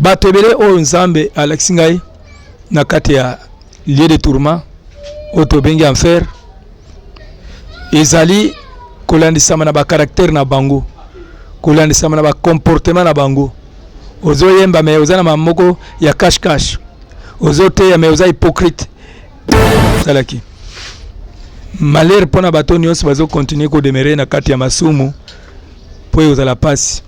bato ebele oyo nzambe alakisi ngai na kati ya lieu de tourment oyo tobengi enfer ezali kolandisama na bakaraktere na bango, kolandisama na bakomportement na bango. Ozoyemba me oza na mamoko ya cache-cache, ozoteya me oza hypocrite. Salaki malheur pona bato nyonso bazokontinue kodemere na kati ya masumu po ozala pasi.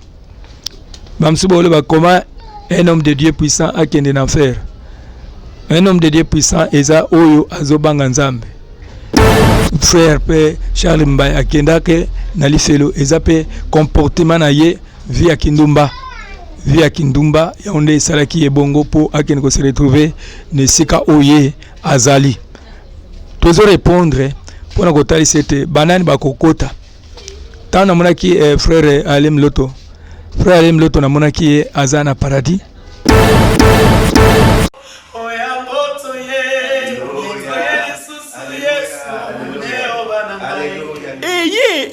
Bamsuba ole bakoma un homme de Dieu puissant akende na enfer. Un homme de Dieu puissant eza oyo azobanga nzambe. Frère pe Charles Mbaye akendake na lifelo eza pe comportement na ye via kindumba. Via kindumba ya onde salaki ebongo po akende ko se retrouver ne sika oye azali. Tozo répondre pour na kotali sete banani bakokota. Tana monaki frère Alem Loto. Frère Alem Loto na monaki azana paradis.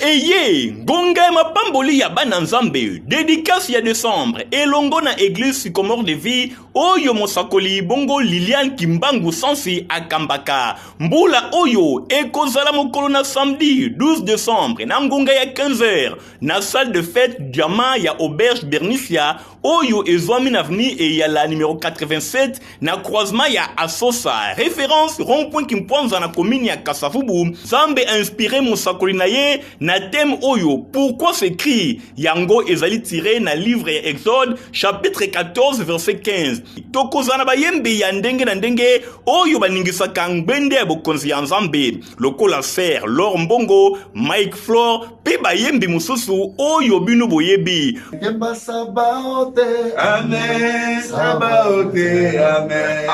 Eye, gonga mapamboli ya bana nzambe, dédicace ya décembre, elongo na église sycomore de vie, oyo mosakoli bongo Liliane Kimbangu Sansi akambaka. Mbula oyo, ekozala mokolo na samedi 12 décembre, na ngonga ya 15h, na salle de fête diamant ya auberge Bernicia, oyo ezwami na avenue et ya la numéro 87, na croisement ya Asosa, référence rond-point Kimponza na commune ya Kasavubu. Zambe inspiré mosakoli na ye, na thème oyo, pourquoi s'écrit yango ezali tiré na livre Exode chapitre 14 verset 15. Tokozana bayembe ya ndenge na ndenge oyo baningisaka ngbende ya bokonzi ya nzambe lokola ser Lor Mbongo, Mike Flor pe bayembe mususu oyo bino boyebi. Kemba sabaote, amen, sabaote, amen.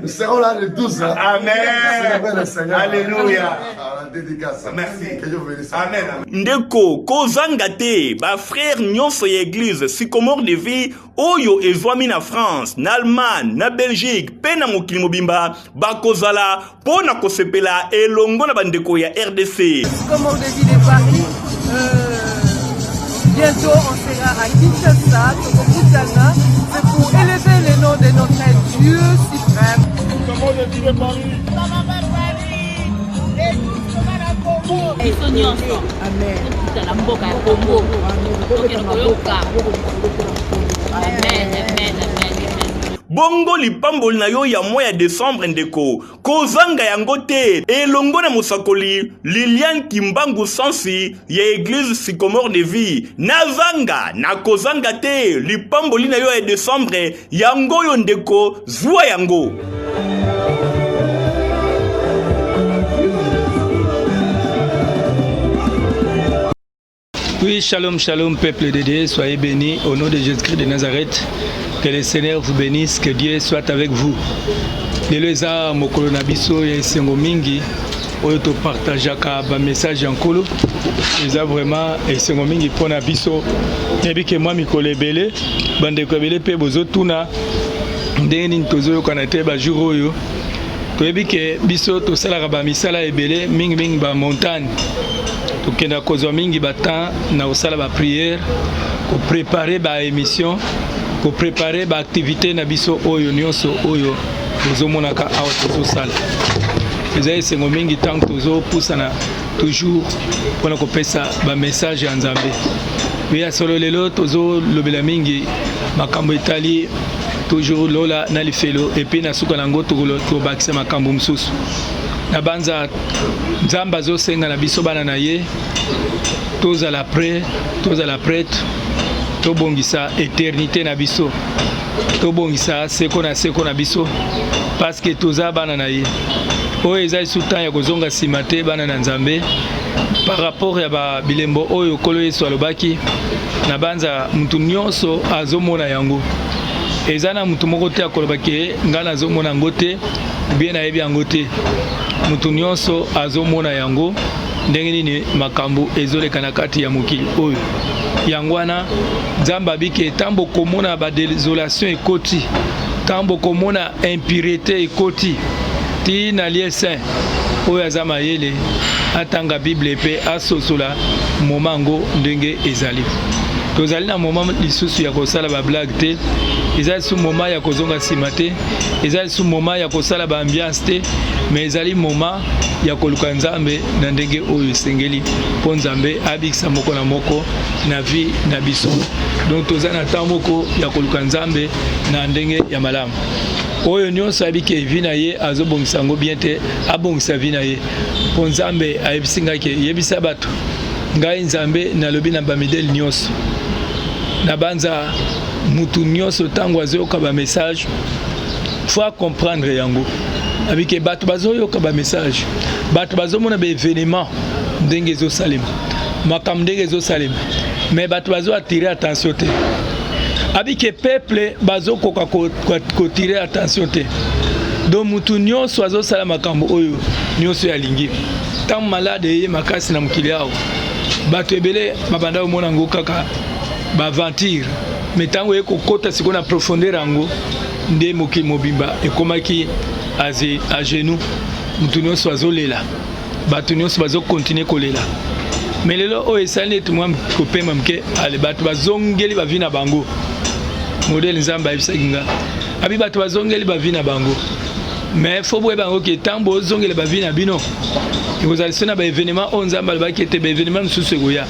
Nous serons là le 12. Amen. Alléluia. Dédicace. Merci. Que Dieu vous bénisse. Amen. Ndeko kozanga te ba frère nyonso ya église sycomore de vie oyo ezwami na France, na Allemagne, na Belgique, pe na mokili mobimba bakozala pona kosepela elongo na bandeko ya RDC. Sycomore de vie de Paris. Bientôt on sera à Kinshasa, Tokokutana. C'est pour élever le nom de notre Dieu suprême. Sycomore de vie de Paris. Amen. Bongo lipamboli na yo ya mois ya décembre ndeko kozanga yango te elongo na mosakoli Liliane Kimbangu Sansi ya église sycomore de vie nazanga na kozanga te lipamboli na yo ya décembre yango yo ndeko zwa yango. Oui, shalom, shalom, peuple de Dieu, soyez bénis au nom de Jésus-Christ de Nazareth. Que le Seigneur vous bénisse, que Dieu soit avec vous. Leleza mokolo na biso ya esengo mingi oyo to partageaka ba message en kolo. Eza vraiment esengo mingi pona biso. Yebi ke moi mikolo ebele bande ko ebele pe bozo tuna ndenge nini tozoyokana te ba jour oyo. Toyebi ke biso to salaka ba misala ebele mingi ba montagne. Tokenda kozwa mingi batan na osala ba prière ko préparer ba émission ko préparer ba activité na biso oyo nyonso oyo tozomonaka awa tozosala. Eza esengo mingi tango tozopusana toujours pona kopesa ba message ya nzambe. Oya solo lelo tozolobela mingi makambo etali toujours lola na lifelo et puis na suka nango tobakisa makambo mususu. Na banza nzamba azosenga na biso bana na ye tozala prêtre tobongisa éternité na biso tobongisa seko na biso parce que toza bana na ye oyo eza lisutan ya kozonga nsima te bana na nzambe par rapport ya bilembo oyo kolo Yesu alobaki na banza mutu nyonso azomona yango eza na mutu moko te akolobaki nga nazomona yango te bien nayebi yango te mutu nyonso azomona yango ndenge nini makambo ezoleka na kati ya mokili oyo yango wana nzambe abiki tambo komona ba désolation ekoti tambo komona impureté ekoti ti na lieu saint oyo aza mayele atanga bible pe asosola momango ndenge ezali tozali na moment lisusu ya kosala ba blague te ezali su moment ya kozonga nsima te, ezali su moment ya kosala baambiance te, mais ezali moment ya koluka nzambe na ndenge oyo esengeli mpo nzambe abikisa moko na moko na vie na biso. Donc toza na temps moko ya koluka nzambe na ndenge ya malamu. Oyo nyonso abiki vie na ye azobongisa yango bien te, abongisa vie na ye mpo nzambe ayebisi ngai ke yebisa bato ngai nzambe nalobi na bamidele nyonso na banza mutu nyonso ntango azoyoka bamessage faut comprendre yango abike bato bazoyoka bamessage, bato bazomona baévénement ndenge ezosalema makambo ndenge ezosalema, mais bato bazo attirer attention te. Abike peuple bazokoka kotirer attention te. Donc mutu nyonso azosala makambo oyo nyonso yalingi ntango malade ye makasi na mokili awo bato ebele babanda omona yango kaka baventure, mais ntango ye kokota sikoyo na profondeur yango nde mokili mobimba ekomaki a genou, mutu nyonso azolela, bato nyonso bazokontinue kolela. Mais lelo oyo esali neti mwa kopema mke ale bato bazongeli bavi na bango modele nzambe ayebisaki nga abi bato bazongeli bavi na bango, mais fo boye bango ke ntango bozongela bavi na bino ekozali so na baévénement oyo nzambe alobaki ete baévénement mosusu ekoya.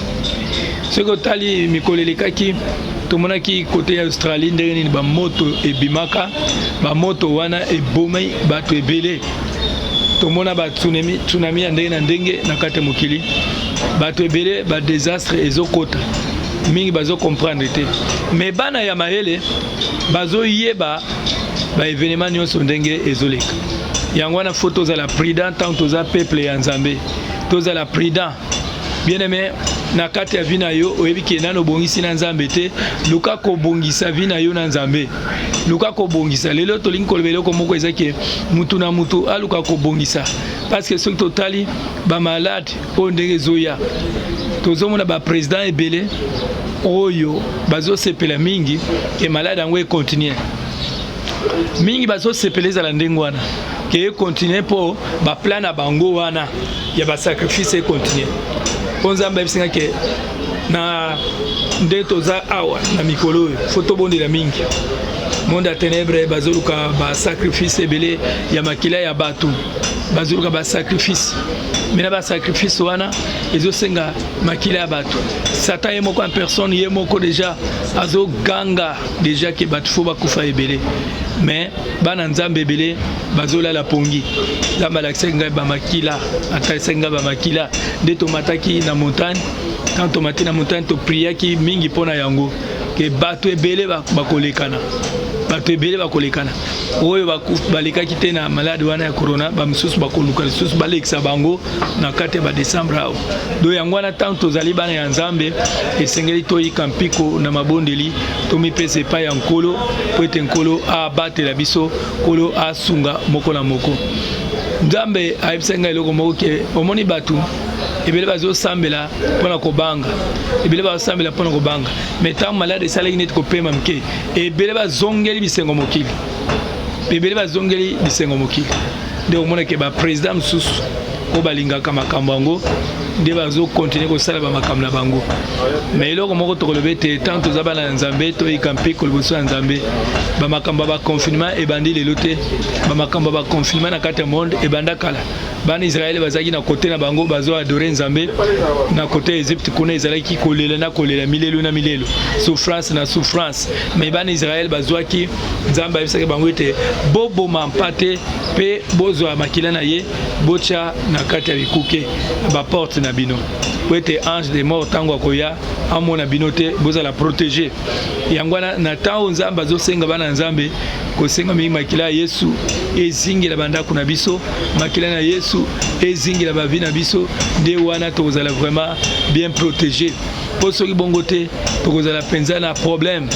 Soki otali mikolo elekaki tomonaki kote ya Australie ndenge nini bamoto ebimaka, bamoto wana ebomai bato ebele, tomona tsunami ya ndenge na ndenge na kati ya mokili, bato ebele badésastre ezokota mingi bazokomprendre te, mais bana ya mayele bazoyeba baévénement nyonso ndenge ezoleka. Yango wana fo tozala prudent ntango toza peuple ya nzambe, tozala prudent bien aimé na kati ya vi na yo oyebi ke nano obongisi na nzambe te, luka kobongisa vi na yo na nzambe, luka kobongisa. Lelo tolingi koloba eloko moko eza ke mutu na mutu aluka kobongisa, parce que soki totali bamalade oyo ndenge ezoya tozomona baprésident ebele oyo bazosepela mingi ke malade yango ekontinue mingi, bazosepela ezala ndenge wana ke ekontinue mpo baplan na bango wana ya basacrifice ekontinue. Mpo nzambe ayebisinga ke na nde toza awa na mikolo oyo fo tobondela mingi. Monde ya ténèbre bazoluka basacrifice ebele ya makila ya bato, bazoluka basacrifice, mena basacrifice wana ezosenga makila ya bato. Satan ye moko en personne ye moko deja azoganga deja ke bato fo bakufa ebele, mais bana nzambe ebele bazolala pongi. Nzambe alakisaki ngai bamakila, atalisaki ngai bamakila nde tomataki na montagne. Quand tomati na montagne topriaki mingi mpona yango ke bato ebele bakolekana, bato ebele bakolekana oyo balekaki te na malade wana ya corona, bamosusu bakoluka lisusu balekisa bango na kati ya badécembre awo. Do yango wana ntango tozali bana ya nzambe esengeli toyika mpiko na mabondeli tomipesa epai ya nkolo po ete nkolo abatela biso, nkolo asunga moko na moko. Nzambe ayebisa ngai eloko moko ke omoni bato ebele bazosambela mpona kobanga, ebele bazosambela mpona kobanga, mais ntango malade esalaki neti kopema mke ebele bazongeli bisengo mokili, ebele bazongeli bisengo mokili. Nde omonake baprésident mosusu oyo balingaka makambo yango nde bazokontinue kosala bamakambo na bango. Mais eloko moko tokoloba ete ntango toza bana ya nzambe toyika mpiko liboso ya nzambe, bamakambo ya baconfinement ebandi lelo te, bamakambo ya baconfinement na kati ya monde ebanda kala. Bana Israël bazaki na kote na bango bazo adore nzambe, na kote Egypte kuna ezalaki kolela na kolela, milelo na milelo, souffrance na souffrance, mais bana Israël bazwaki nzambe ayebisaki bango ete boboma mpate pe bozwa makila na ye bocha na kati ya bikuke baporte na bino po ete ange de mort ntango akoya amona bino te, bozala protégé. Yango wana na ntango nzambe azosenga bana nzambe kosenga mingi makila ya Yesu ezingela bandako na biso, makila na Yesu ezingela bavi na biso, nde wana tokozala vraiment bien protégé. Po soki bongo te tokozala penza na problème.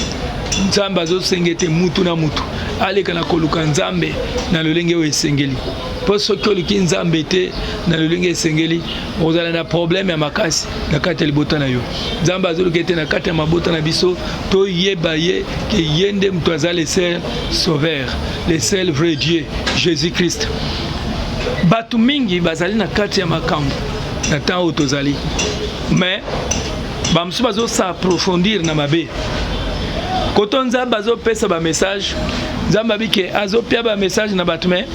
Nzambe azosenga ete mutu na mutu aleka na koluka nzambe na lolenge oyo esengeli. Po soki oluki nzambe te na lolenge esengeli ozala na problème ya makasi na kati ya libota na yo. Nzambe azoluka ete na kati ya mabota na biso toyeba ye ke ye nde mutu aza le seul sauveur, le seul vrai Dieu, Jésus-Christ. Batu mingi bazali na kati ya makambo na temps oyo tozali, mais bamosusu bazosa approfondir na mabe. Koto nzamba azopesa ba message, nzamba bike azopia ba message na batme,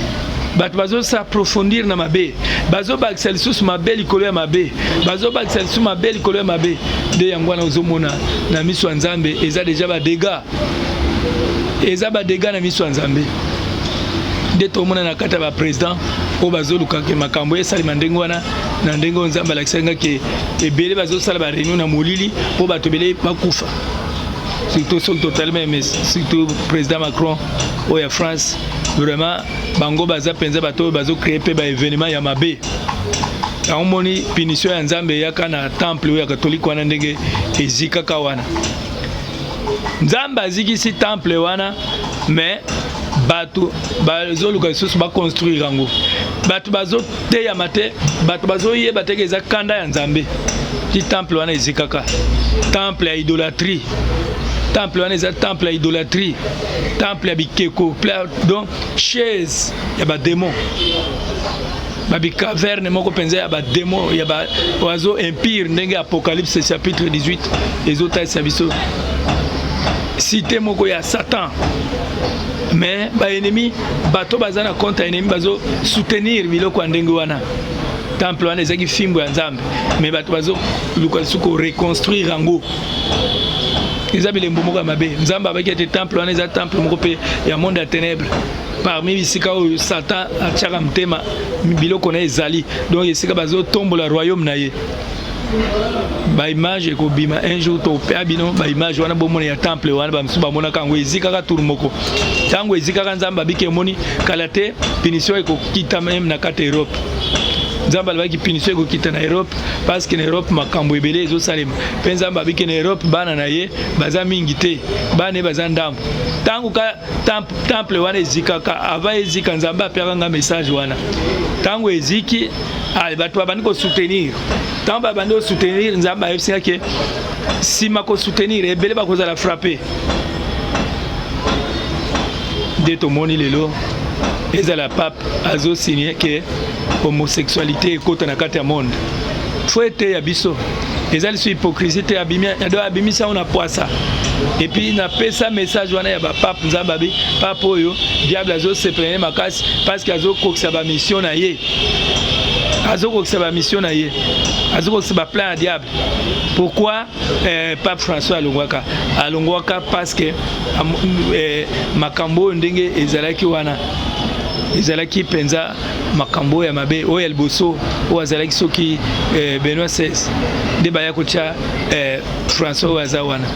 bat bazo s'approfondir na mabe, bazo bakisa lisusu mabe likolo ya mabe, bazo bakisa lisusu mabe likolo ya mabe, de yango na ozomona na miso ya nzambe eza deja ba dégâts. Eza ba dégâts na miso ya nzambe. De tomona na kata ba président o bazo lukake makambo esalima ndenge wana na ndenge nzamba lakisanga ke ebele bazo sala ba réunion na molili po bato bele bakufa. Surtout sur totalement, mais surtout président Macron ou ya France, vraiment bango baza penza bato bazo créer pe ba événement ya mabe. On moni punition ya nzambe ya kana temple ya catholique wana ndenge ezika ka wana. Nzamba ziki si temple wana mais bato bazo luka susu ba construire rango. Bato bazo te ya mate, bato bazo yeba teke za kanda ya nzambe. Ti temple wana ezika ka. Temple ya idolâtrie. Temple wana eza temple ya idolâtrie, temple ya bikeko, donc chaise ya ba démon, ba bicaverne moko penza ya ba démon, ya ba oiseau empire ndenge Apocalypse chapitre 18 ezota sa biso cité moko ya Satan. Mais ba ennemi bato bazana contre ennemi bazo soutenir biloko ndenge wana. Temple wana ezaki fimbo ya nzambe, mais bato bazo luka suko reconstruire ango. Ils les mbomoko mabe nzamba avec des temples on les temple moko pe ya monde à ténèbres parmi bisika où Satan a tchaka mtema biloko na ezali donc esika bazo tombola royaume na ye ba image ko bima un jour to pe abino ba image wana bomona ya temple wana ba msuba mona kango ezika ka tour moko tango ezika ka nzamba bike moni kalate punition eko kita même na kata Europe. Nzamba alibaki punition ko kita na Europe parce que na Europe makambo ebele ezo salema. Penza mbabiki na Europe bana na ye baza mingi te. Bana baza ndambo. Tangu ka temple wana ezika ka ava ezika nzamba apeka nga message wana. Tangu eziki bato bandi ko soutenir. Tangu bandi ko soutenir nzamba efsinga ke sima ko soutenir ebele ba koza la frapper. De to moni lelo eza la pape azo signé que homosexualité ekota na kati ya monde. Faut ete ya biso. Eza liso hypocrisie te abimia ado abimisa ona poisa. Et puis na pesa message wana ya ba pape nzamba bi pape oyo diable azo se prendre makasi parce que azo kokisa ba mission na ye. Azo kokisa ba mission na ye. Azo kokisa ba plan ya diable. Pourquoi Pape François alongwaka parce que makambo ndenge ezalaki wana ezalaki penza makambo ya mabe oyo elboso o azalaki soki Benoît XVI de baya kocha François wazawana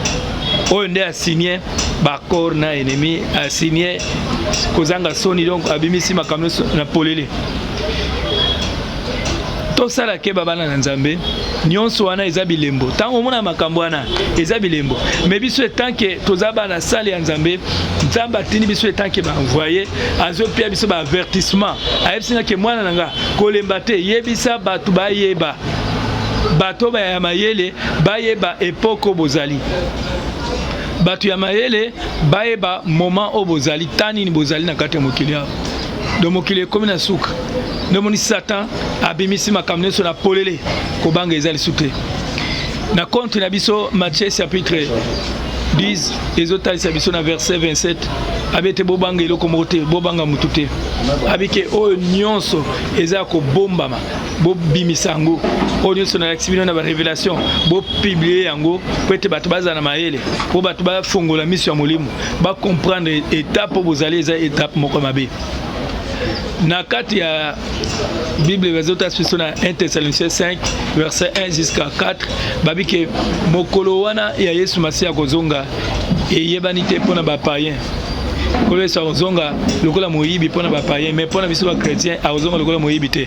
oyo nde a signé bakor na ennemi a signé kozanga soni donc abimisi makambo na polele to sala ke babana na nzambe nyonso wana eza bilembo tango mona makambo wana eza bilembo mais biso etanke tozaba na salle ya nzambe nzamba tini biso etanke ba envoyer azo pia biso ba avertissement ayebisina ke mwana nanga kolemba te yebisa batu ba yeba bato ba ya mayele ba yeba epoko bozali batu ya mayele ba yeba moment o bozali tani ni bozali na kati mokili do mokili komi na suka nomoni Satan abimisi makambo so na polele kobanga ezali sute na contre na biso Matthieu chapitre 10 ezotalisa biso na verset 27 abete bobanga eloko moko te bobanga mutu te abike oyo nyonso eza kobombama bobimisa yango oyo nyonso na lakisi na ba révélation bopublier yango po ete bato baza na mayele po bato bafongola miso ya molimo ba comprendre étape bozali eza étape moko mabe. Na kati ya Bible bazota spiso na 1 Thessaloniciens 5 verset 1 jusqu'à 4 babike mokolo wana ya Yesu Masia kozonga eyebani te pona ba païen kolo sa kozonga lokola moyibi pona ba païen mais pona biso ba chrétien a kozonga lokola moyibi te.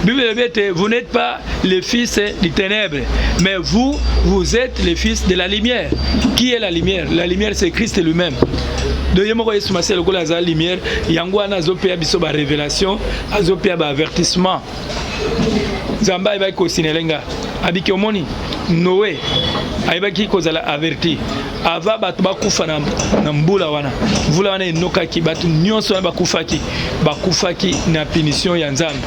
Bible dit vous n'êtes pas les fils des ténèbres mais vous êtes les fils de la lumière. Qui est la lumière? La lumière c'est Christ lui-même. Deuxièmement, Yesu Masia lokola za lumière yango wana azopea biso ba révélation azopea ba avertissement nzamba ba ko sinelenga abiki omoni Noé ayebaki kozala averti ava bato bakufa na mbula wana enokaki bato nyonso wana bakufaki na punition ya Nzambe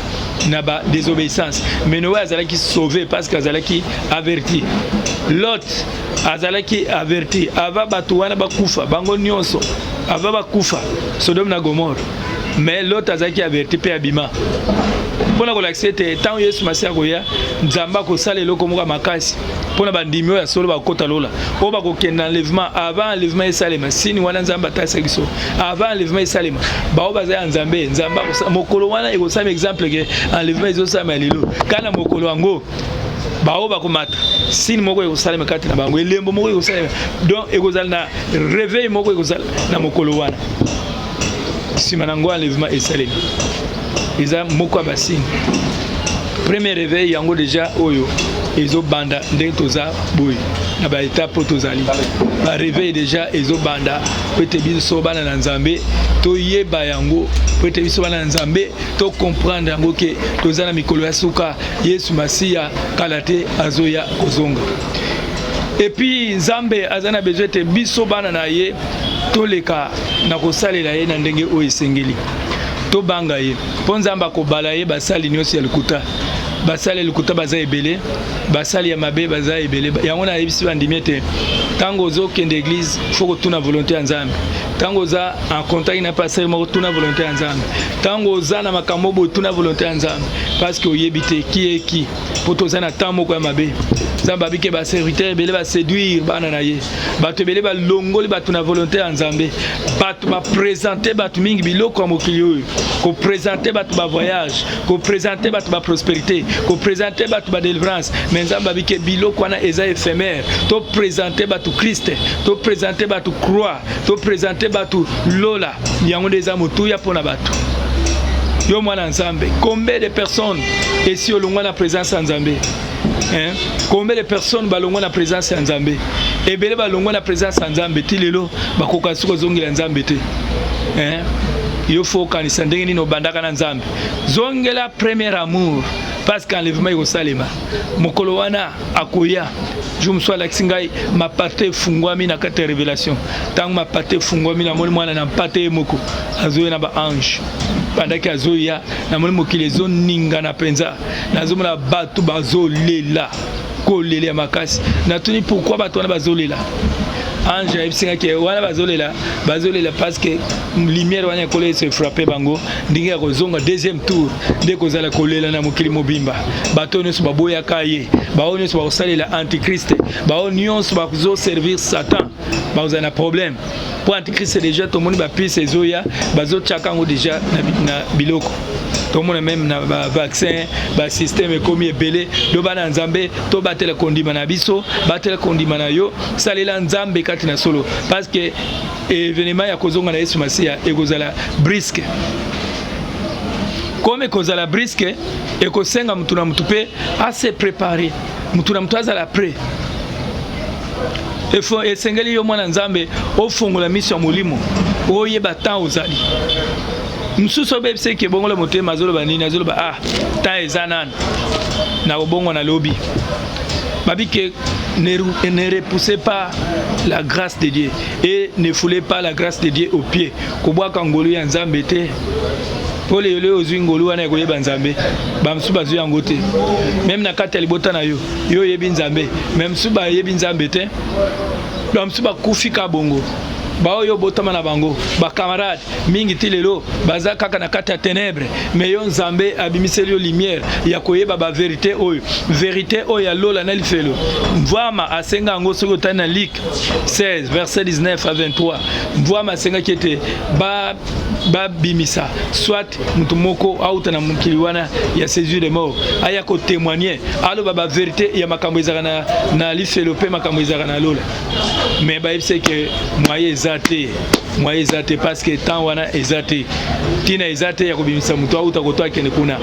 na ba désobéissance. Mais Noé azalaki sauvé parce qu'azalaki averti. Lot azalaki averti ava bato wana bakufa bango nyonso ava bakufa Sodome na Gomorre. Mais Lot azalaki averti pe abima. Pona ko l'accepter tant Yesu Masiya koya Nzamba ko sala eloko moko makasi pona bandimio ya solo bakota lola o bako kenda enlèvement avant enlèvement esalema sini wana Nzamba tasa kiso avant enlèvement esalema bao bazaya Nzambe Nzamba mokolo wana ekosama exemple ke enlèvement ezosama lelo kana mokolo wango bao bakomata sini moko ekosalema kati na bango elembo moko ekosalema donc ekozala na réveil moko ekozala na mokolo wana sima nango enlèvement esalema Isa moko abasini premier réveil yango déjà oyo ezo banda ndenge toza boy na ba étape tozali ba réveil déjà ezo banda peut biso bana na Nzambe to yeba yango peut biso bana na Nzambe to comprendre yango ke toza na mikolo ya suka Yesu Masiya kalate azoya kozonga et puis Nzambe azana besoin te biso bana na ye to leka na kosalela ye na ndenge oyo esengeli to banga ye po Nzamba ko balaye basali nyonso ya lukuta basali lukuta baza ebele basali ya mabe baza ebele yango na yebisi bandimi te tango zo kende église faut que tuna volonté ya Nzambe tango za en contact na pasteur moko tuna volonté ya Nzambe tango za na makambo bo tuna volonté ya Nzambe parce que oyebite qui po to za na tamo ko ya mabe Nzamba bike ba serviteur ebele ba séduire bana na ye bato ebele ba longoli bato na volonté ya Nzambe bato ba présenter bato mingi biloko mokili oyo ko présenter bato ba voyage ko présenter bato ba prospérité ko présenter bato ba délivrance mais Nzamba bike biloko wana eza éphémère to présenter bato Christ to présenter bato croix to présenter bato lola yango deza motuya pona bato yo mwana Nzambe combien de personnes ici au longo na présence ya Nzambe hein combien de personnes balongo na présence ya Nzambe ebele balongo na présence ya Nzambe ti lelo bakoka suko zongela Nzambe te hein il faut kanisa ndenge nino bandaka na Nzambe zongela premier amour parce qu'enlèvement yosalema mokolo wana akoya je me sois laxingai ma partie fungwami na kata révélation tant ma partie fungwami na moni mwana na partie moko azoya na ba ange pendaki azoya na moni mokile zo ninga na penza nazomona batu bazolela kolela makasi na tuni pourquoi batu wana bazolela ange ebsinga ke wana bazolela parce que lumière wana kolé se frapper bango ndinga kozonga deuxième tour de kozala kolela na mokili mobimba bato nyonso baboya kaye bao nyonso bakosalela antichrist bao nyonso bakozo servir satan bakozala na problème pour antichrist déjà tout le monde bapise ezoya bazotiakango déjà na biloko tout le monde même na vaccin ba système comme ebele do bana Nzambe to batela kondima na biso batela kondima na yo salela Nzambe kati na solo parce que événement ya kozonga na Yesu Masiya ekozala brisque comme ekozala brisque ekosenga mutu na mutu pe à se préparer mutu na mutu azala prêt efo esengeli yo mwana Nzambe ofungola mission molimo oyeba temps ozali msuso bebse ke bongola motema azoloba nini azoloba ta ezanan na bongo na lobby babi que ne repoussez pas la grâce de Dieu et ne foulez pas la grâce de Dieu aux pieds kobwaka ngolu ya Nzambe te pour les ozwi ngolu wana koyeba Nzambe bamsu bazwi yango te même na kati ya libota na yo yebi Nzambe même suba yebi Nzambe te bamsu bakufika bongo bao yo botama na bango ba camarade mingi tilelo baza kaka na kati ya ténèbres mais yo Nzambe abimiseli yo lumière ya koyeba ba vérité oyo ya lola na lifelo mvama asenga ngo soko tana Luc 16 verset 19 à 23 mvama asenga kete ba bimisa soit mutu moko auta na mukili wana ya séjour de mort aya ko témoigner alo ba vérité ya makambo ezaka na lifelo pe makambo ezaka na lola mais ba ipse que moye zate moi ezate parce que temps wana ezate tina ezate ya kobimisa mutu auta kotoa kene kuna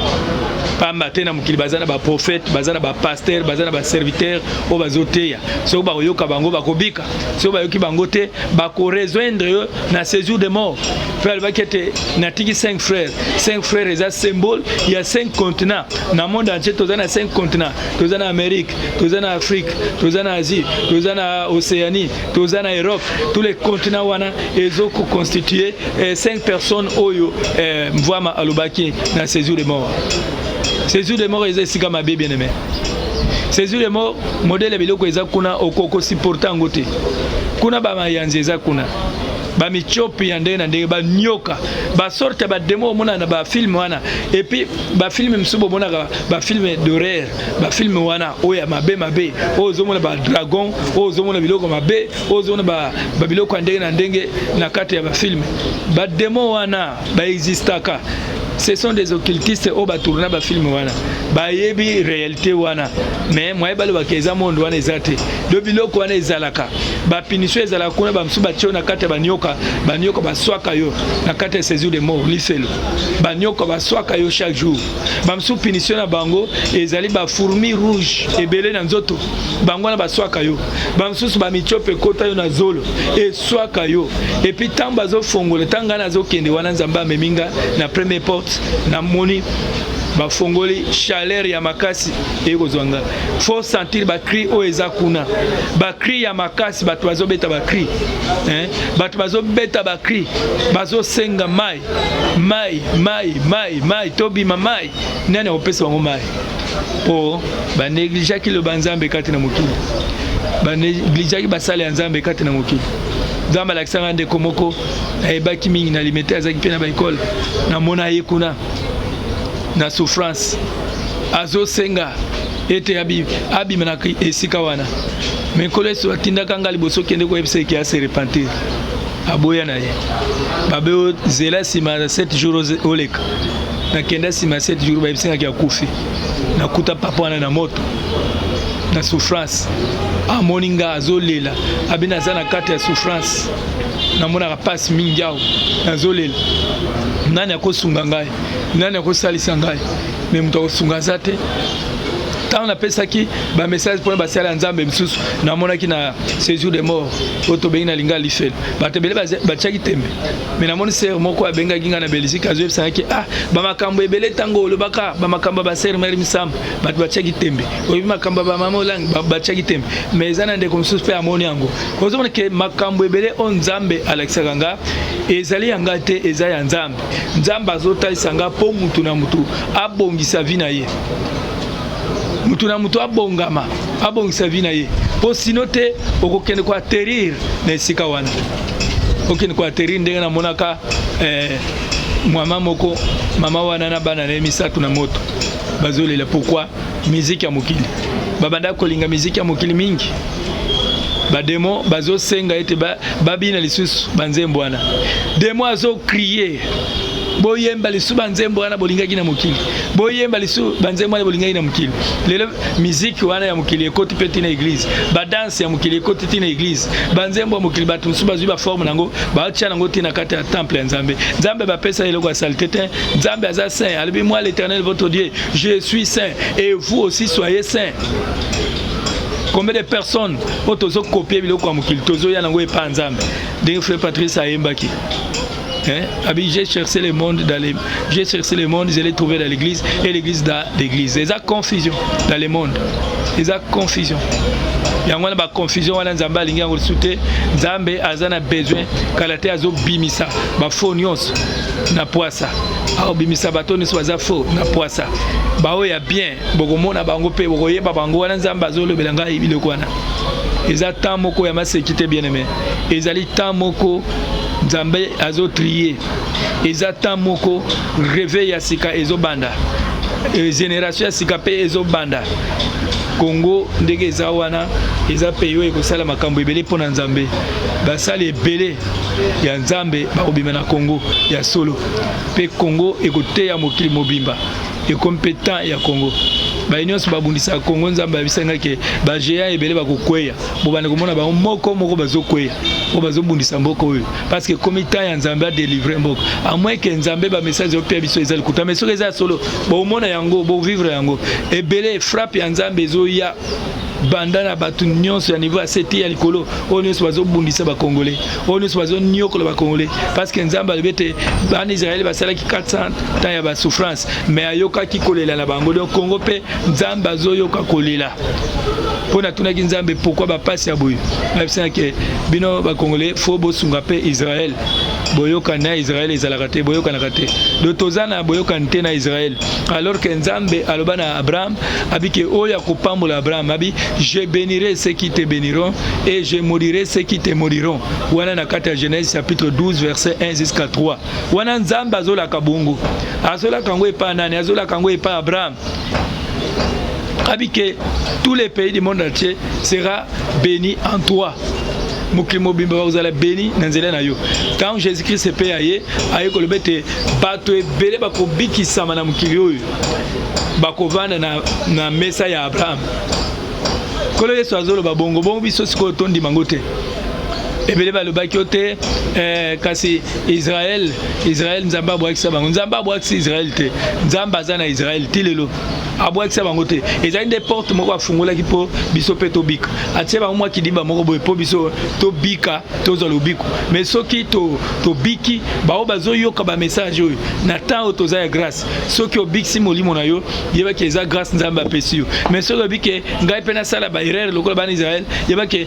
pamba tena mukili bazana ba prophète bazana ba pasteur bazana ba serviteur o bazoteya so ba yoka bango bakobika so ba yoki bango te ba ko rejoindre na séjour de mort pel ba kete na tiki 5 frères eza symbole il y a 5 continents na monde entier tozana 5 continents tozana Amérique tozana Afrique tozana Asie tozana Océanie tozana Europe tous les continents wana ezoko constituer 5 personnes oyo mvama alobaki na séjour de mort. Séjour de mort est ici comme ma bien aimé. Séjour de mort modèle biloko eza kuna okoko supporter ngote. Kuna ba mayanze eza kuna. Ba michopi yande na ndenge ba nyoka. Ba sorte ba demo mona na ba film wana. Et puis ba film msubo mona ba film d'horreur. Ba film wana oya mabe. Ozo mona ba dragon, ozo mona biloko mabe, ozo mona ba biloko ndenge na ndenge na kati ya ba film. Ba demo wana ba existaka. Ce sont des occultistes au batourna ba film wana ba yebi réalité wana mais moi ba le bakeza monde wana ezate do biloko wana ezalaka ba pinisho ezalaka kuna ba msuba tio na kate ba nyoka ba swaka yo na kate séjour de mort liselo ba nyoka ba swaka yo chaque jour ba msu pinisho na bango ezali ba fourmi rouge ebele na nzoto bango na ba swaka yo ba msusu ba michope kota yo na zolo e swaka yo et puis tamba zo fongole tanga na zo kende wana nzamba meminga na première porte na moni ba fongoli chaleur ya makasi ekozwanga faut sentir ba cri o eza kuna ba cri ya makasi ba bazo beta ba cri bato bazo beta ba cri bazo senga mai tobi mai nani opesa bango mai po ba négligea ki le banzambe kati na mokili ba négligea ki basale ya nzambe kati na mokili nzambe alakisanga ndeko moko ayebaki mingi na limete azaki mpe na baekole na mona ye kuna na souffrance azosenga ete abima na esika wana mekolo eso atindaka nga liboso kende koyebisa eke ase repentir aboya na ye babe zela nsima 7 jours oleka nakenda nsima 7 jours bayebisangaki akufi nakuta papa wana na moto na souffrance amoni nga azolela abina aza na kati ya souffrance namonaka pasi mingi awo nazolela nani akosunga ngai nani akosalisa ngai me moto akosunga aza te ntango napesaki bamessage mpona basala ya nzambe misusu namonaki na séjour de mort oyo tobengi na linga lifelo bato ebele batiaki tembe me namoni sere moko abengaki ngai na belgique azoyebisangaki bamakambo ebele ntango olobaka bamakambo ya basere mari misambo bato batiaki tembe oyebi makambo ya bamama olangi batiaki tembe me eza na ndeko mosusu mpe amoni yango ozomona ke makambo ebele oyo nzambe alakisaka nga ezali yanga te eza ya nzambe nzambe azotalisa nga mpo mutu na mutu abongisa vi na ye mutu na mutu abongama abongisa vi na ye po sino te okokende ko atterrir na esika wana okende ko atterrir ndenge namonaka mama moko mama wana na bana na misatu na moto bazolela pourquoi musique ya mokili babanda kolinga musique ya mokili mingi bademo bazosenga ete babina lisusu banzembo wana demo azo crier boyemba lisu banzembo wana bolingaki na mokili boyemba lisu banzembo wana bolingaki na mokili lelo musique wana ya mokili ekoti peti na église badanse ya mokili ekoti ti na église banzembo ya mokili bato mosusu bazwi baforme nango baotia nango ti na kati ya temple ya nzambe nzambe bapesa eloko ya salite te nzambe aza saint alobi moi l'éternel votre Dieu je suis saint et vous aussi soyez saint. Combien de personnes ont copié le Mokili tozo ya nango epa nzambe ndenge frère Patrice ayembaki j'ai cherché le monde j'ai cherché le monde, je l'ai trouvé dans l'église et l'église dans l'église. Il y a confusion dans le monde. Il y a confusion. Il y a une confusion wana nzamba lingi yango sute nzambe azana besoin kalate azo bimisa ba fonios na poisa au bimisa batoni swaza fo na poisa ba oya bien bokomona bango pe bokoyeba bango wana nzamba azolobela ngai biloko wana eza tamoko ya masekite bien aimé ezali tamoko nzambe azo trier eza tamoko réveil ya sika ezobanda génération ya sika pe ezobanda Congo ndenge eza wana eza peyo ekosala makambo ebele mpona nzambe basali ebele ya nzambe bakobima na Congo ya solo pe Congo ekoteya mokili mobimba ekompetent ya Congo ba nyonso babundisa Congo nzamba bisenga ke ba géant ebele bakokweya bo bana komona ba moko bazokweya bo bazobundisa mboko oyo parce que comité ya nzambe a délivrer mboko à moins que nzambe ba message au pia biso ezali kuta mais soki eza solo bo mona yango bo vivre yango ebele frappe ya nzambe ezoya bandana batu nyonso ya niveau aseti ya likolo oyo nyonso bazobundisa bakongolais oyo nyonso bazonyokola bakongolais parce que nzambe alobete bana Israël basalaki 400 ans ya basouffrance mais ayokaki kolela na bango donc Congo mpe nzambe azoyoka kolela mpona tunaki nzambe pourquoi bapasi ya boye nabisana ke bino bakongolais fo bosunga mpe Israël boyoka na Israël ezalaka te boyokanaka te do tozana boyokani te na Israël alors que nzambe aloba na Abraham abike oyo akopambola Abraham abi je bénirai ceux qui te béniront et je maudirai ceux qui te maudiront wana na kati ya Genèse chapitre 12 verset 1 jusqu'à 3 wana nzambe azolaka bongo azolaka ngo epa nani azolaka ngo epa Abraham abike tous les pays du monde entier sera béni en toi mokimo bimba vous allez béni na nzela na yo quand Jésus-Christ se paye aye kolobete bato ebele bakobikisama na mokili oyo bakovanda na mesa ya Abraham kolo Yesu azoloba bongo biso sikoyo tondima ngo te ebele balobaki te kasi Israël nzamba abwakisa bango nzamba abwakisa Israël te nzamba aza na Israël ti lelo abwakisa bango te ezali nde porte moko afungolaki mpo biso mpe tobika atie bango mwa kidimba moko boye mpo biso tobika tozwa lobiko mais soki tobiki bao bazoyoka bamessage oyo na temps oyo toza ya grâce soki obikisi molimo na yo yebaki eza grâce nzambe apesi yo mais soki obike ngai mpe nasala baerreur lokola bana Israël yebaki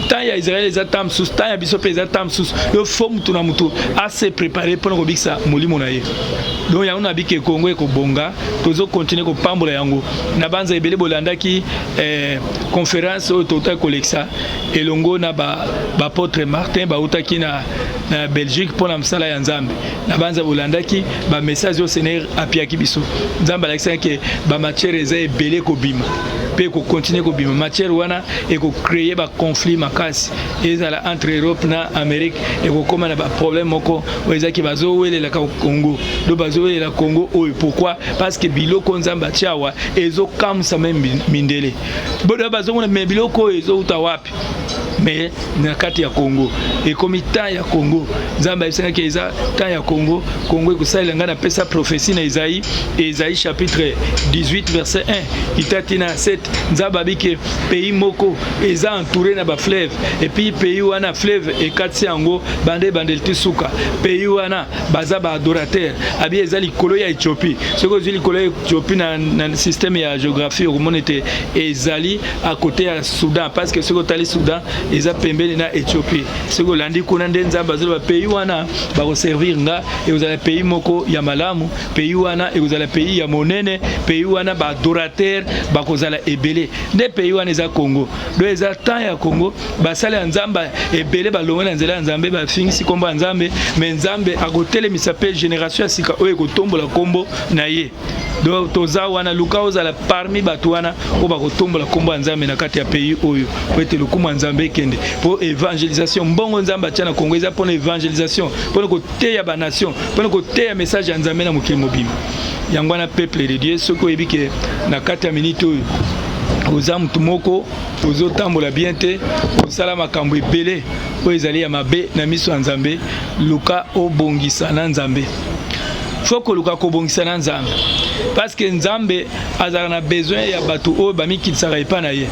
temps ya Israël eza temps mosusu temps ya biso mpe eza temps mosusu yo fo mutu na mutu ase prépare mpona kobikisa molimo na ye donc yango nabiki Congo ekobonga tozokontinue kopambola yango na banza ebele bolandaki conférence oyo tota kolekisa elongo na bapôtre Martin bautaki na Belgique mpona mosala ya nzambe na banza bolandaki bamessage oyo Seigneur apiaki biso nzambe alakisaki ke bamatière eza ebele kobima mpe ekokontinue kobima matière wana ekocreye baconflit makasi ezala entre Europe na Amérique ekokoma na baproblème moko oyo ezaki bazowelelaka Congo do bazowelela Congo oyo pourquoi parce que biloko nzambe atiawa ezokamwisa meme mindele bodo bazomona me biloko oyo ezouta wapi mais na kati ya Congo ekomi temps ya Congo nzambe ayebisaki eza temps ya Congo ekosalela nga na pesa prophétie na Isaïe chapitre 18 verset 1 itati na 7 nzambe abiki pays moko eza entouré na bafleuve et puis pays wana fleuve ekati yango bandeli ti suka pays wana baza baadorateur abi eza likolo ya Éthiopie soki ozwi likolo ya Éthiopie na système ya géographie okomona ete ezali à côté ya Soudan parce que soki otali Soudan eza pembeni na Éthiopie soki olandi kuna nde nzambe azoloba pays wana bakoservir nga ekozala pays moko ya malamu pays wana ekozala pays ya monene pays wana baadorateur bakozala ebele nde pays wana eza Congo do eza temps ya Congo basala ya nzambe ebele balongo na nzela ya nzambe bafingisi kombo ya nzambe me nzambe akotelemisa mpe génération ya sika oyo ekotombola kombo na ye do toza wana luka ozala parmi bato wana oyo bakotombola kombo ya nzambe na kati ya pays oyo po ete lokumu ya nzambe ekende po évangélisation mbongo nzambe atia na Congo eza mpona évangélisation mpona koteya banation mpona koteya message ya nzambe na mokili mobima yango wana peuple de Dieu soki oyebi ke na kati ya minute oyo oza mutu moko ozotambola bien te osala makambo ebele oyo ezali ya mabe na miso ya nzambe luka obongisa na nzambe faut koluka kobongisa na nzambe parce que nzambe azala na besoin ya bato oyo bamikitisaka epa na ye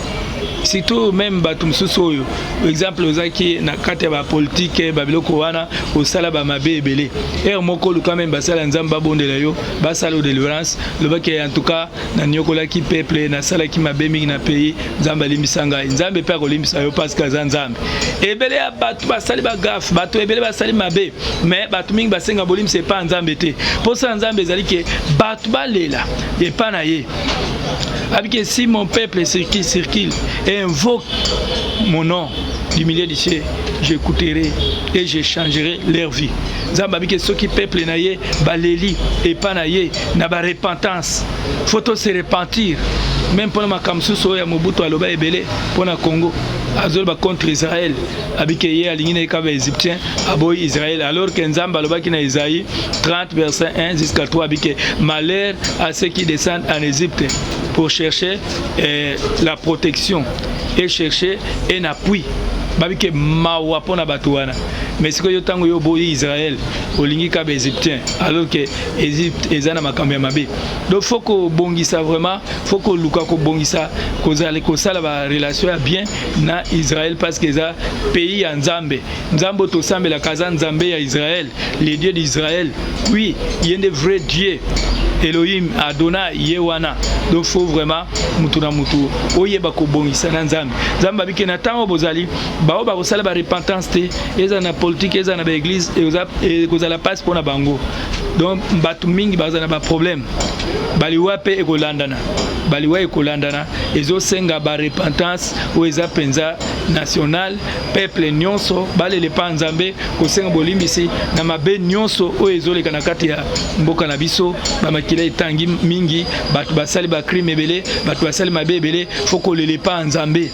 surtout même bato mosusu oyo exemple ozaki na kati ya bapolitike babiloko wana osala bamabe ebele ere moko luka meme basala nzambe babondela yo basala o délivrance lobaki en tout cas na nyokolaki peuple nasalaki mabe mingi na pays nzambe alimbisa ngai nzambe mpe akolimbisa yo parce que aza nzambe ebele ya bato basali bagafe bato ebele basali mabe mais bato mingi basenga bolimbisa epa nzambe te mposa nzambe ezali ke bato balela epa na ye Avec si mon peuple circule et invoque mon nom du milieu du ciel, j'écouterai et je changerai leur vie. Zamba avec ceux qui peuple naye baleli et pas naye na ba repentance. Faut se repentir. Même pour ma kamsuso ya Mobutu aloba ebele pour na Congo. Azolba contre Israël. Avec hier aligné ka ba égyptien aboy Israël alors que Nzamba aloba ki na Isaïe 30 verset 1 jusqu'à 3 avec malheur à ceux qui descendent en Égypte. pour chercher la protection et chercher un appui. Babike mawa pona batuana. Mais ce que yo tango yo boyi Israël, olingi ka égyptien, alors que Égypte ezana makambo ya mabe. Donc faut que bongisa vraiment, faut que luka ko bongisa kozale ko sala ba relation bien na Israël parce que ça pays ya Nzambe. Nzambo to sambe la kaza Nzambe ya Israël, les dieux d'Israël. Oui, il y a des vrais dieux. Elohim Adonai Yewana. Donc faut vraiment mutuna mutu oyeba ko bongisa na Nzambe. Nzambe babike na tango bozali bao ba kosala ba repentance te eza na politique eza na ba église et kozala passe pour na bango. Donc batu mingi bazana ba problème. Baliwa pe ekolandana. Baliwa ekolandana ezo senga ba repentance o eza penza national peuple nyonso balele pa Nzambe ko senga bolimbisi na mabe nyonso o ezo leka na kati ya mboka na biso ba makila etangi mingi batu basali ba crime ebele batu basali mabe ebele foko lele pa Nzambe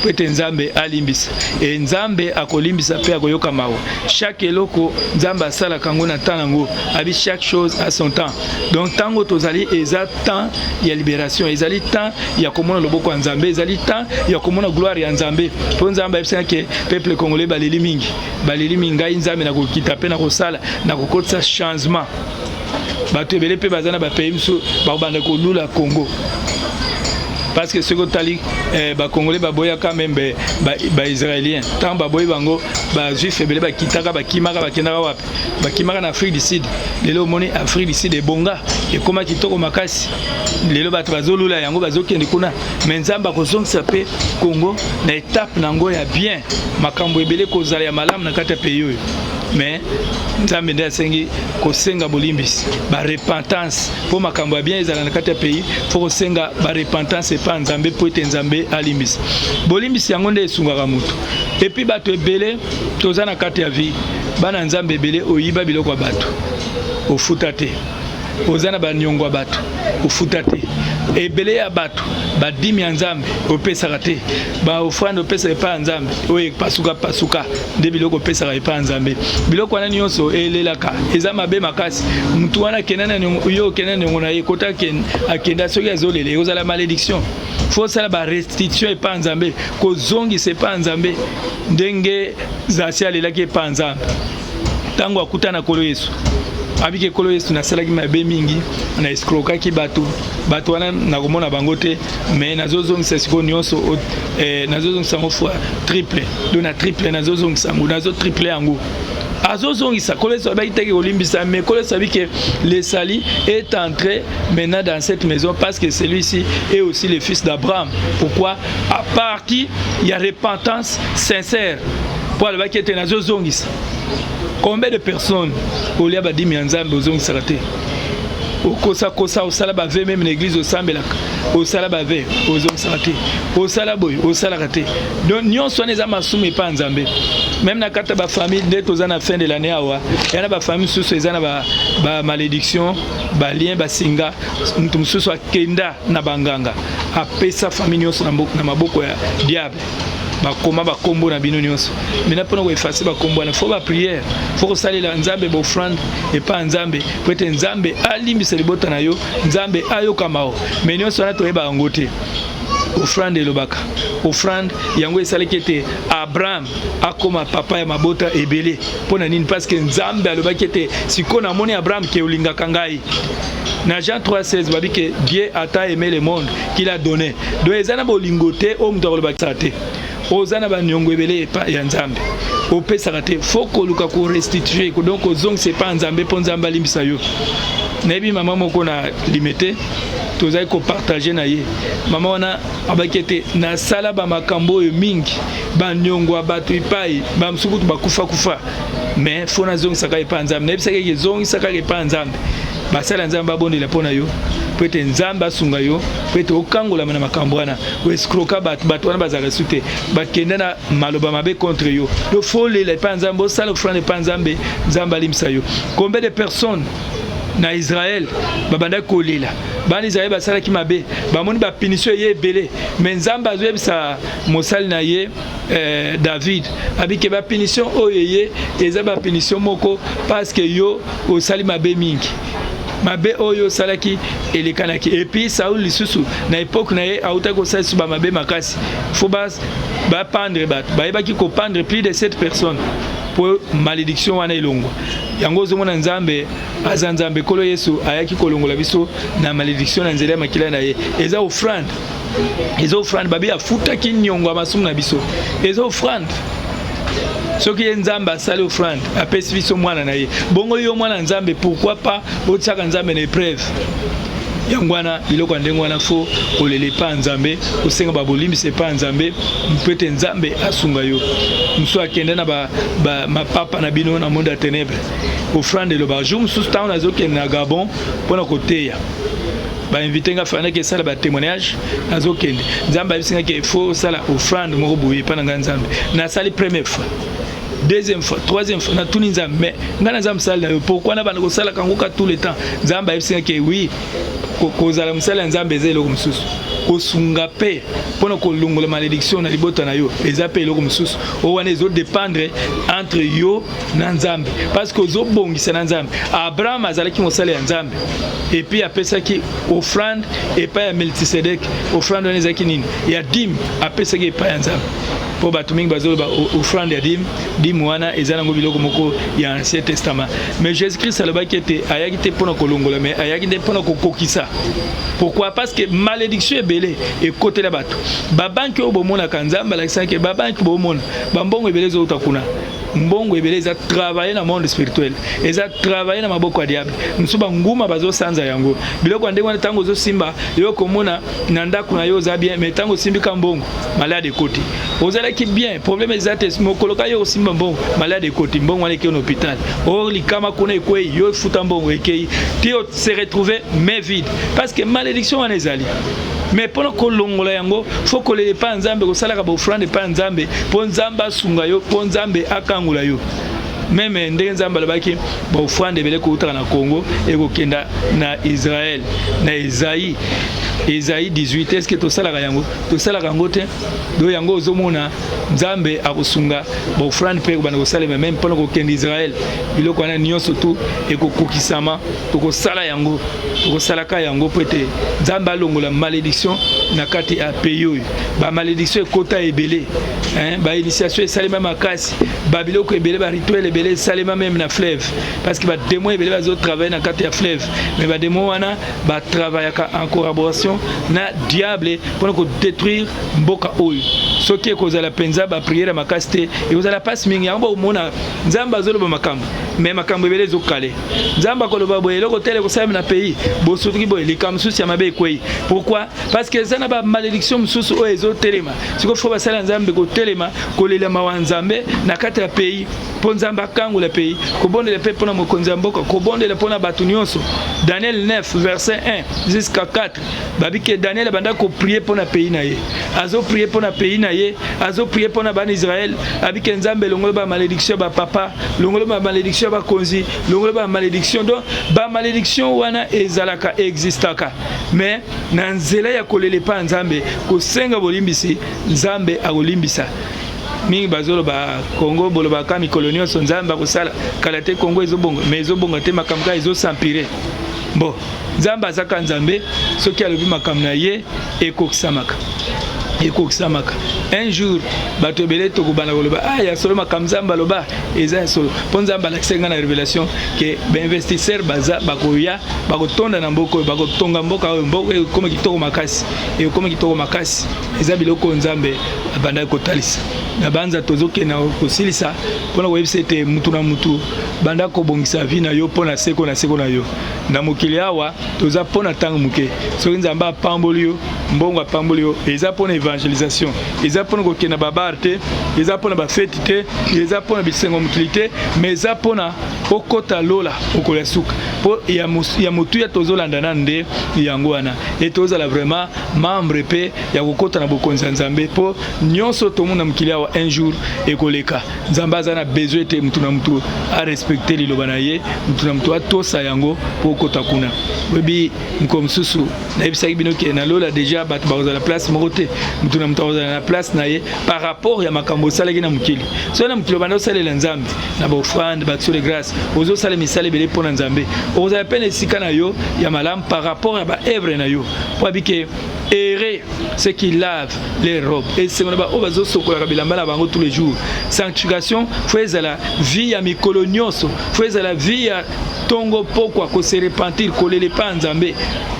pete Nzambe alimbisa et Nzambe akolimbisa pe akoyoka mawo chaque eloko Nzambe asala kango na tango abi chaque chose à son temps. Donc tango tozali eza temps ya libération ezali temps ya komona loboko ya Nzambe ezali temps ya komona gloire ya Nzambe po Nzambe abisa ke peuple congolais baleli mingi ngai Nzambe na kokita pe na kosala na kokotsa changement bato ebele pe bazana ba pays musu ba banda ko lula Congo. Parce que ce que tali ba congolais ba boya quand même ba israélien tant ba boy bango ba juif ebele ba kitaka ba kimaka ba kendaka wapi ba kimaka na Afrique du Sud lelo moni Afrique du Sud e bonga e koma kitoko makasi lelo bato bazolula yango bazokende kuna mais Nzamba kozongisa pe Congo na étape nango ya bien makambo ebele kozala ya malamu na kati ya pays oyo. Mais Nzambe nde asengi kosenga bolimbisi ba repentance po makambo ya bien ezala na kati ya pays faut kosenga ba repentance pa Nzambe po ete Nzambe alimbisi bolimbisi yango nde esungaka mutu et puis bato ebele toza na kati ya vie bana Nzambe ebele oyiba biloko ya bato ofuta te ozana ba nyongwa bato ofuta te ebele ya bato badimi ya Nzambe opesaka te ba ofrande opesa epa Nzambe oye pasuka nde biloko opesaka epa Nzambe biloko wana nyonso elelaka eza mabe makasi mutu wana kenana yo kenana ngona ye kota akenda soki azolele ekozala malédiction faut sala ba restitution epa Nzambe kozongisa epa Nzambe ndenge zasi alelaki epa Nzambe tango akutana kolo Yesu abike kolo Yesu nasalaki mabe mingi na escrokaki bato wana nakomona bango te mais nazozongisa siko nyonso nazozongisa ngo fois triple do na triple nazozongisa ngo nazo triple yango azozongisa kolo Yesu abaki olimbisa mais kolo Yesu abike le sali est entré maintenant dans cette maison parce que celui-ci est aussi le fils d'Abraham. Pourquoi? À partir il y a repentance sincère pour le baki était nazozongisa. Combien de personnes au lieu badimi Nzambe ozongisaka te okosa osala bave même l'église osambelaka osala bave ozongisaka te osala boy osalaka te donc nyonso wana eza masumu epa Nzambe même na kata ba famille nde toza na fin de l'année awa yana ba famille susu eza na ba malédiction ba lien ba singa mutu mususu akenda na banganga apesa famille nyonso na maboko ya diable bakoma bakombo na bino nyonso mais na pona ko effacer bakombo na faut ba prière faut ko salela Nzambe ba offrande et pas Nzambe peut-être Nzambe alimbisa libota na yo Nzambe ayoka mao mais nyonso na toyeba ngote offrande lobaka offrande yango esalaki ete Abraham akoma papa ya mabota ebele pona nini parce que Nzambe alobaki ete siko na moni Abraham ke olingaka ngai. Na Jean 3,16 babi que Dieu a tant aimé le monde qu'il a donné. Donc ezana bolingote o mutolo bakate. Ozana ba nyongo ebele pa ya Nzambe. Opesaka te faut ko luka ko restituer ko donc ozong c'est pas Nzambe po Nzamba limbisa yo. Nebi mama moko na limité tozai ko partager na ye. Mama wana abakete na sala ba makambo yo mingi ba nyongo abatu ipai ba msukutu bakufa mais faut na zong saka epa Nzambe. Nebi saka ke zong saka epa Nzambe. Basala Nzambe abondela pona yo pete Nzambe asunga yo pete okangola na makambo wana o escroka bato wana bazala sute bakenda na maloba mabe contre yo do folle le pa Nzambe osala offrande pa Nzambe Nzambe alimsa yo. Combien de personnes na Israël babanda kolela bana Israël basala ki mabe bamoni ba punition ye belé mais Nzambe azwebisa mosali na ye David abike ba punition oyeye eza ba punition moko parce que yo osali mabe mingi mabe oyo salaki elekanaki et puis Saul lisusu na époque na ye auta ko sa suba mabe makasi faut ba pendre bat ba yebaki ko pendre plus de 7 personnes pour malédiction wana elongo yango zo mona nzambe azanzambe kolo Yesu ayaki kolongola biso na malédiction na nzela makila na ye eza offrande babi afuta kinyongo amasumu na biso eza offrande soki nzambe asali offrande apesi biso mwana na ye bongo yo mwana nzambe pourquoi pas otiaka nzambe na épreuve yangwana biloko ndenge wana fo olele pa nzambe osenga babolimbisa pa nzambe mpete nzambe asunga yo muso akende na mapapa na bino na monde ya ténèbres offrande lo ba jour muso sta na zokende na Gabon pona koteya ba invité nga fana ke sala ba témoignage azokende nzambe abisinga ke faut sala offrande moko boye pa na nzambe na sali première fois deuxième fois troisième fois na tuni nzambe mais ngana nzambe sala pourquoi na bana ko sala kangoka tout le temps nzambe abisinga ke oui kozala musala nzambe ezelo kumsusu kosunga pe pona kolongola malédiction na libota na yo eza pe eloko mususu o wana ezo dépendre entre yo na nzambe parce que ozo bongisa na nzambe Abraham azalaki mosala ya nzambe et puis apesaki offrande et pas ya Melchisedek offrande wana ezaki nini ya dim apesaki pa ya nzambe po bato mingi bazoloba offrande ya dim wana eza nango biloko moko ya Ancien Testament mais Jésus-Christ alobaki ete ayaki te pona kolongola mais ayaki te pona kokokisa. Pourquoi? Parce que malédiction est belée et côté la bato babanki o bomona kanzamba la sanke babanki bomona bambongo ebele zo utakuna mbongo ebele za travailler dans le monde spirituel eza travailler na maboko ya diable nsuba nguma bazo sanza yango biloko ndenge wana tango zo simba yo komona na ndako na yo za bien mais tango simbika mbongo malade côté ozala ki bien problème ezate mokoloka yo simba mbongo malade côté mbongo wana ki en hôpital or likama kuna ekwe yo futa mbongo ekei tio se retrouver mais vide parce que malédiction wana ezali mais pendant que l'ongola yango faut que les pas nzambe ko sala ka ba offrande pas nzambe po nzamba sunga yo po nzambe akangula yo même ndenge nzamba labaki ba offrande bele ko utaka na Congo et ko kenda na Israël na Isaïe 18 est-ce que to sala ka yango te do yango ozomona nzambe akosunga ba offrande pe ko bana ko sala même pendant ko kenda Israël biloko wana nyonso tu et ko kokisama to ko sala yango ko sala ka yango pete nzambe alongola malédiction na kati a pays ba malédiction ekota ebele ba initiation esalema makasi ba biloko ebele ba rituel ebele esalema même na fleuve parce que ba démon ebele bazo travailler na kati ya fleuve mais ba démon wana ba travailler en collaboration na diable pour ko détruire mboka oyo soki ekozala penza ba prière makasi te ekozala passe mingi yango omona nzamba azoloba makambo mais makambo ebele ezokale nzamba koloba boye eloko tele kosala na pays bo soki boye likambo susi ya mabe ekwei pourquoi parce que ça na ba malédiction mususu oyo ezotelema siko fo basala nzambe kotelema kolela mawanzambe na kati ya pays po nzambe akangula pays kobondela pe pona mokonzi ya mboka kobondela pona bato nyonso Daniel 9 verset 1 jusqu'à 4 babike Daniel banda ko prier pona pays na ye azo prier pona pays na ye azo prier pona ban Israël abike nzambe longola ba malédiction ba papa longola ba malédiction ba konzi longola ba malédiction donc ba malédiction wana ezalaka existaka mais na nzela ya kolele pa nzambe ko senga bolimbisi nzambe akolimbisa mingi bazolo ba Congo boloba ka mikolo nyonso nzambe akosala kala te Congo ezobonga mais ezobonga te makambo ka ezosampire bon nzambe azaka nzambe soki alobi makambo na ye ekokisamaka un jour bato ebele tokobana koloba ya solo makambo nzambe aloba eza ya solo mpo nzambe alakisenga na révélation ke bainvestisseur baza bakoya bakotonda na mboka oyo bakotonga mboka oyo mboka ekoma kitoko makasi eza biloko nzambe abandaki kotalisa na banza tozokenda kosilisa mpona koyebisa ete mutu na mutu banda kobongisa vi na yo mpo na seko na yo na mokili awa toza mpona ntango moke soki nzambe apamboli yo mbongo apamboli yo eza mpona évangélisation eza mpona kokenda babar te eza mpona bafeti te eza mpona bisengo mokili te mais eza mpona okota lola okolo ya suka mpo ya motuya tozolanda nanu nde yango wana e tozala vraiment membre mpe ya kokota na bokonzi ya nzambe mpo nyonso tomona mokili awa un jour ekoleka nzambe aza na besoin te mutu na mutu arespecte liloba na ye mutu na mutu atosa yango mpo okota kuna oyebi moko mosusu nayebisaki bino ke na lola deja bato bakozala place moko te mutu na mutu na place na ye par rapport ya makambo salaki na mukili so na mukili bando salela nzambe na ba offrande ba action de grâce ozo sala misale bele pona nzambe ozo appelle sika na yo ya malam par rapport ya ba œuvre na yo pour bike errer ceux qui lavent les robes et c'est mon ba obazo sokola bilamba na bango tous les jours sanctification faut la vie ya mikolo nyonso faut la vie ya tongo pokwa ko se repentir ko lele pa nzambe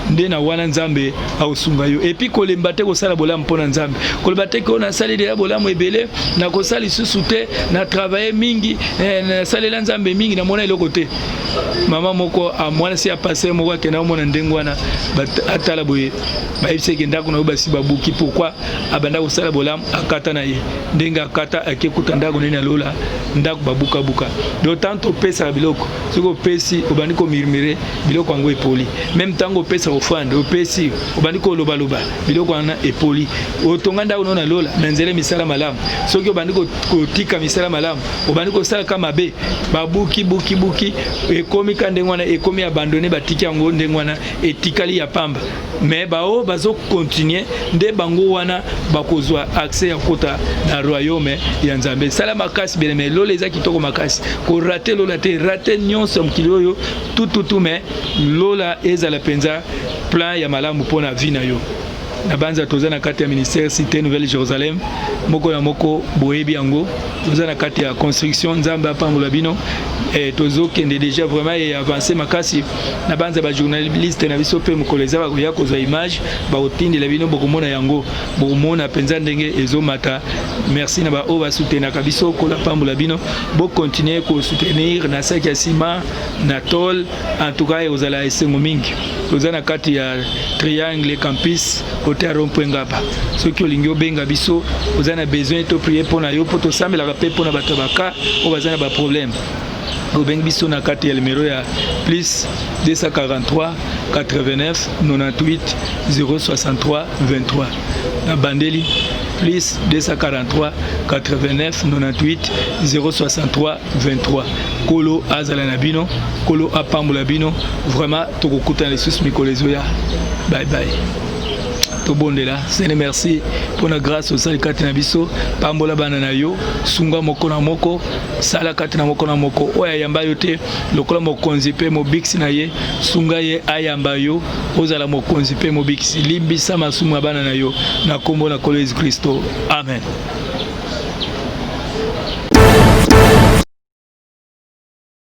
nde na wana nzambe ausunga yo et puis ko lemba te ko sala bolam mpona nzambe ko lemba te ko na sali de bolam ebele na ko sali susute na travailler mingi na sali la nzambe mingi na mona eloko te mama moko a mwana si a passé moko ke na mona ndengwana atala boye ba ipse ke ndako na basi babuki pourquoi abanda ko sala bolam akata na ye ndenga akata akekuta ndako nene lola ndako babuka buka d'autant to pesa biloko siko pesi obandi ko murmurer biloko yango epoli même tango pesa ofande opesi obandi ko loba loba biloko wana epoli otonga ndako na lola na nzele misala malamu soki obandi ko tika misala malamu obandi ko sala kama be babuki buki ekomi kandengwana ekomi abandonné batiki yango ndengwana etikali ya pamba mais bao bazo continuer nde bango wana bakozwa accès ya kota na royaume ya nzambe sala makasi bele mais lola eza kitoko makasi ko rater lola te rater nyonso mkilo yo tout mais lola ezala penza plan ya malamu pona vie na yo na banza toza na kati ya ministère Cité Nouvelle Jérusalem moko na moko boyebi yango toza na kati ya construction nzamba pambola bino et tozo kende déjà vraiment et avancer makasi na banza ba journaliste na biso pe mukoleza ba ya kozwa image ba otindi la bino bokomona yango bokomona penza ndenge ezomata merci na ba o ba soutenir ka biso ko la pambola bino bo continuer ko soutenir na saki ya sima na tol en tout cas ozala esengo mingi toza na kati ya triangle campus Otero Mpengaba soki olingi obenga biso ozana besoin to prier pona yo poto sambela pe pona bato baka obazana ba problème obengi biso na kati ya numéro ya plus 243 89 98 063 23 na bandeli plus 243 89 98 063 23 kolo azala na bino kolo apambola bino vraiment tokokuta les sous mikolezo ya bye bye tobondela sene merci pour la grâce au sali kati na biso pambola bana na yo sunga moko na moko sala kati na moko oya yamba yo te lokola mokonzi pe mobiksi na ye sunga ye ayamba yo ozala mokonzi pe mobiksi limbisa masumu bana na yo na kombo na Yesu Kristo amen.